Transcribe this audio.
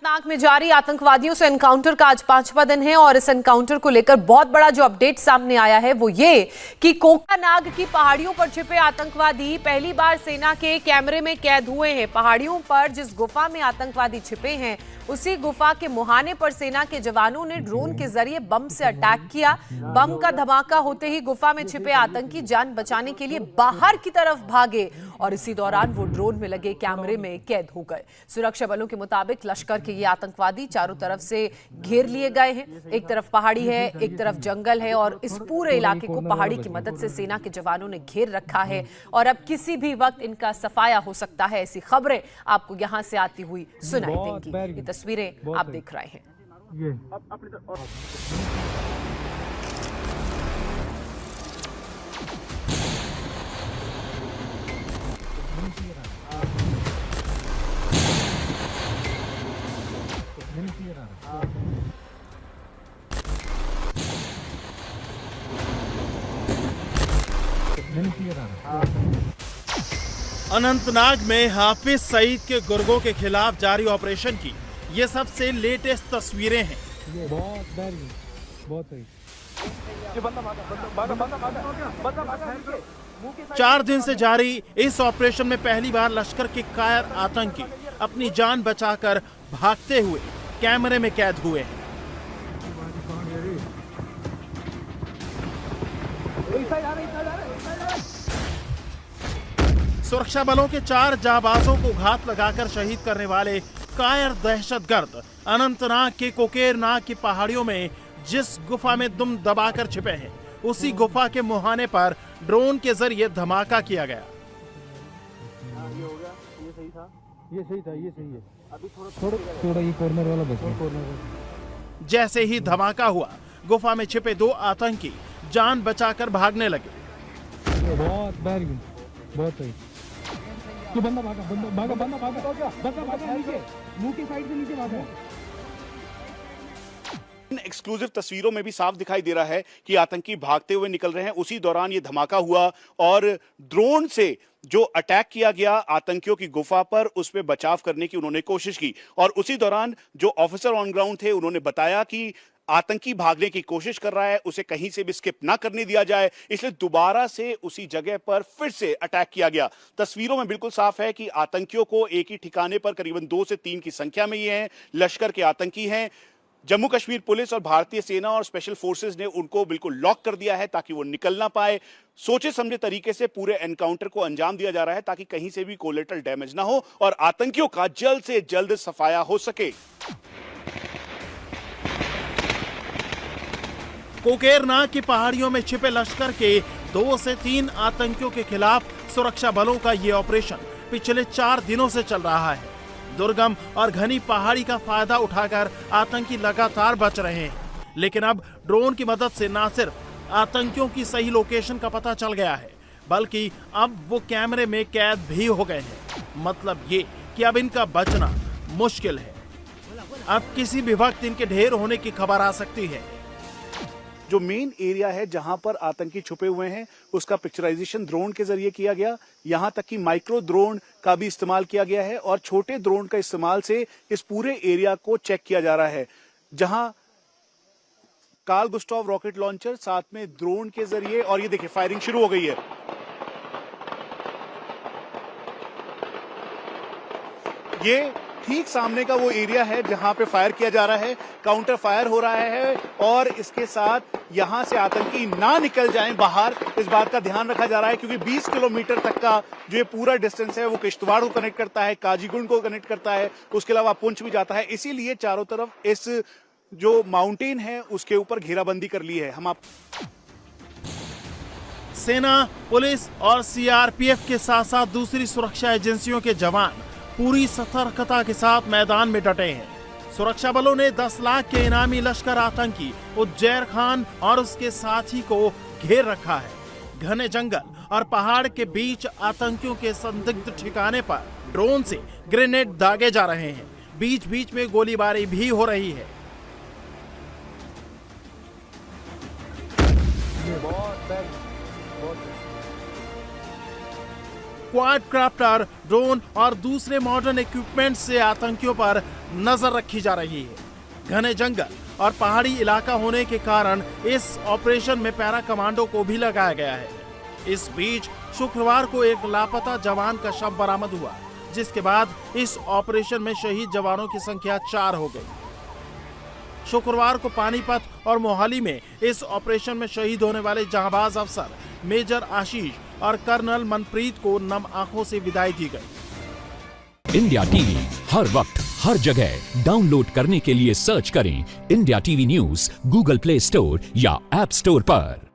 अनंतनाग में जारी आतंकवादियों से एनकाउंटर का आज 5वां दिन है और इस एनकाउंटर को लेकर बहुत बड़ा जो अपडेट सामने आया है वो ये कि कोकानाग की पहाड़ियों पर छिपे आतंकवादी पहली बार सेना के कैमरे में कैद हुए हैं। पहाड़ियों पर जिस गुफा में आतंकवादी छिपे हैं उसी गुफा के मुहाने पर सेना के जवानों ने ड्रोन के जरिए बम से अटैक किया। बम का धमाका होते ही गुफा में छिपे आतंकी जान बचाने के लिए बाहर की तरफ भागे और इसी दौरान वो ड्रोन में लगे कैमरे में कैद हो गए। सुरक्षा बलों के मुताबिक लश्कर के ये आतंकवादी चारों तरफ से घेर लिए गए हैं। एक तरफ पहाड़ी है, एक तरफ जंगल है और इस पूरे इलाके को पहाड़ी की मदद से सेना के जवानों ने घेर रखा है और अब किसी भी वक्त इनका सफाया हो सकता है। ऐसी खबरें आपको यहां से आती हुई सुनाई देंगी। ये तस्वीरें आप देख रहे हैं। अनंतनाग में हाफिज सईद के गुर्गों के खिलाफ जारी ऑपरेशन की ये सबसे लेटेस्ट तस्वीरें हैं। बहुत सही। 4 दिन से जारी इस ऑपरेशन में पहली बार लश्कर के कायर आतंकी अपनी जान बचाकर भागते हुए कैमरे में कैद हुए हैं। सुरक्षा बलों के 4 जाबाजों को घात लगाकर शहीद करने वाले कायर दहशतगर्द अनंतनाग के कोकेरनाग की पहाड़ियों में जिस गुफा में दुम दबाकर छिपे हैं उसी गुफा के मुहाने पर ड्रोन के जरिए धमाका किया गया। ये सही है। अभी थोड़ा ये कॉर्नर वाला बच गया। जैसे ही धमाका हुआ गुफा में छिपे 2 आतंकी जान बचाकर भागने लगे। बहुत सही। तो बंदा भागा नीचे, मुंह की साइड से नीचे भागा। एक्सक्लूसिव तस्वीरों में भी साफ दिखाई दे रहा है कि आतंकी भागते हुए निकल रहे हैं। उसी दौरान ये धमाका हुआ और ड्रोन से जो अटैक किया गया आतंकियों की गुफा पर, उस पे बचाव करने की उन्होंने कोशिश की और उसी दौरान जो ऑफिसर ऑन ग्राउंड थे उन्होंने बताया कि आतंकी भागने की कोशिश कर रहा है, उसे कहीं से भी स्किप ना करने दिया जाए, इसलिए दोबारा से उसी जगह पर फिर से अटैक किया गया। तस्वीरों में बिल्कुल साफ है कि आतंकियों को एक ही ठिकाने पर करीबन 2 से 3 की संख्या में ये हैं, लश्कर के आतंकी हैं। जम्मू कश्मीर पुलिस और भारतीय सेना और स्पेशल फोर्सेस ने उनको बिल्कुल लॉक कर दिया है ताकि वो निकल ना पाए। सोचे समझे तरीके से पूरे एनकाउंटर को अंजाम दिया जा रहा है ताकि कहीं से भी कोलेटरल डैमेज ना हो और आतंकियों का जल्द से जल्द सफाया हो सके। कोकेरनाग की पहाड़ियों में छिपे लश्कर के 2 से 3 आतंकियों के खिलाफ सुरक्षा बलों का ये ऑपरेशन पिछले 4 दिनों से चल रहा है। दुर्गम और घनी पहाड़ी का फायदा उठाकर आतंकी लगातार बच रहे हैं, लेकिन अब ड्रोन की मदद से न सिर्फ आतंकियों की सही लोकेशन का पता चल गया है बल्कि अब वो कैमरे में कैद भी हो गए हैं। मतलब ये कि अब इनका बचना मुश्किल है। अब किसी भी वक्त इनके ढेर होने की खबर आ सकती है। जो मेन एरिया है जहां पर आतंकी छुपे हुए हैं उसका पिक्चराइजेशन ड्रोन के जरिए किया गया। यहां तक कि माइक्रो ड्रोन का भी इस्तेमाल किया गया है और छोटे ड्रोन का इस्तेमाल से इस पूरे एरिया को चेक किया जा रहा है। जहां कार्ल गुस्टाव रॉकेट लॉन्चर साथ में ड्रोन के जरिए, और ये देखिए फायरिंग शुरू हो गई है। ये ठीक सामने का वो एरिया है जहां पे फायर किया जा रहा है, काउंटर फायर हो रहा है और इसके साथ यहां से आतंकी ना निकल जाएं बाहर, इस बात का ध्यान रखा जा रहा है क्योंकि 20 किलोमीटर तक का जो ये पूरा डिस्टेंस है वो किश्तवाड़ को कनेक्ट करता है, काजीगुंड को कनेक्ट करता है, उसके अलावा पुंछ भी जाता है। इसीलिए चारों तरफ इस जो माउंटेन है उसके ऊपर घेराबंदी कर ली है। हम आप सेना, पुलिस और सीआरपीएफ के साथ साथ दूसरी सुरक्षा एजेंसियों के जवान पूरी सतर्कता के साथ मैदान में डटे हैं। सुरक्षा बलों ने 10 लाख के इनामी लश्कर आतंकी उज्जैर खान और उसके साथी को घेर रखा है। घने जंगल और पहाड़ के बीच आतंकियों के संदिग्ध ठिकाने पर ड्रोन से ग्रेनेड दागे जा रहे हैं। बीच बीच में गोलीबारी भी हो रही है। क्वाड क्राफ्टर, ड्रोन और दूसरे मॉडर्न इक्विपमेंट से आतंकियों पर नजर रखी जा रही है। घने जंगल और पहाड़ी इलाका होने के कारण इस ऑपरेशन में पैरा कमांडो को भी लगाया गया है। इस बीच शुक्रवार को एक लापता जवान का शव बरामद हुआ, जिसके बाद इस ऑपरेशन में शहीद जवानों की संख्या 4 हो गई। शुक्रवार को पानीपत और मोहाली में इस ऑपरेशन में शहीद होने वाले जहांबाज अफसर मेजर आशीष और कर्नल मनप्रीत को नम आंखों से विदाई दी गई। इंडिया टीवी हर वक्त हर जगह डाउनलोड करने के लिए सर्च करें India TV news Google play store या ऐप स्टोर पर।